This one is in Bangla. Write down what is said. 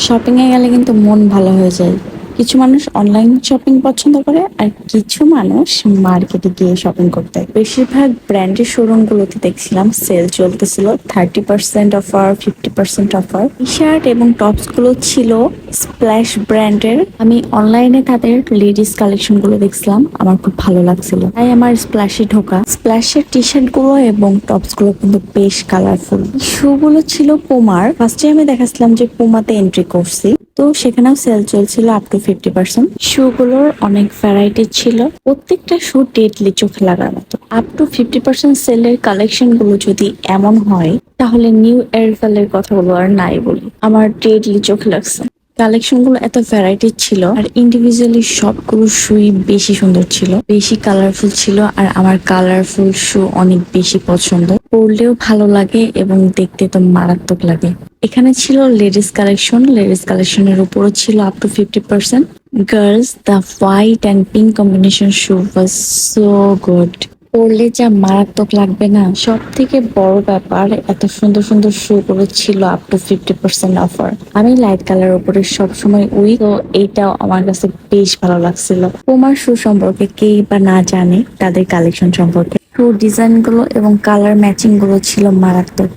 শপিং এ গেলে কিন্তু মন ভালো হয়ে যায়। কিছু মানুষ অনলাইন শপিং পছন্দ করে আর কিছু মানুষ মার্কেটে গিয়ে শপিং করতে হয়। বেশিরভাগ ব্র্যান্ডের শোরুম গুলোতে দেখছিলাম সেল চলতেছিল, 30% অফার, 50% অফার। টি শার্ট এবং টপস গুলো ছিল স্প্ল্যাশ ব্র্যান্ডের। আমি অনলাইনে তাদের লেডিস কালেকশন গুলো দেখছিলাম, আমার খুব ভালো লাগছিল, তাই আমার স্প্ল্যাশে ঢোকা। স্প্ল্যাশের টি শার্ট গুলো এবং টপস গুলো কিন্তু বেশ কালারফুল। শু গুলো ছিল পুমার। ফার্স্টে আমি দেখাচ্ছিলাম যে পুমাতে এন্ট্রি করছি, তো সেখানেও সেল চলছিল আপ টু 50%। শু গুলোর অনেক ভ্যারাইটি ছিল, প্রত্যেকটা শু ডেডলি চোখে লাগার মতো। আপ টু 50% সেলের কালেকশন গুলো যদি এমন হয়, তাহলে নিউ এর কথাগুলো আর নাই বলি, আমার ডেডলি চোখে লাগছে। কালেকশন গুলো এত ভ্যারাইটি ছিল আর ইন্ডিভিজুয়ালি সবগুলো শুই বেশি সুন্দর ছিল, বেশি কালারফুল ছিল। আর আমার কালারফুল শু অনেক বেশি পছন্দ, পরলেও ভালো লাগে এবং দেখতে তো মারাত্মক লাগে। এখানে ছিল লেডিস কালেকশনের উপরও ছিল up to 50%। Girls, the white and pink combination shoe was so good. পরলে যা মারাত্মক লাগবে না, সব থেকে বড় ব্যাপার এত সুন্দর সুন্দর শু গুলো ছিল আপ টু 50% অফার। আমি লাইট কালার উপরে সবসময় উই, তো এইটাও আমার কাছে বেশ ভালো লাগছিল। পুমার শু সম্পর্কে কেই বা না জানে তাদের কালেকশন সম্পর্কে। শু ডিজাইন গুলো এবং কালার ম্যাচিং গুলো ছিল মারাত্মক।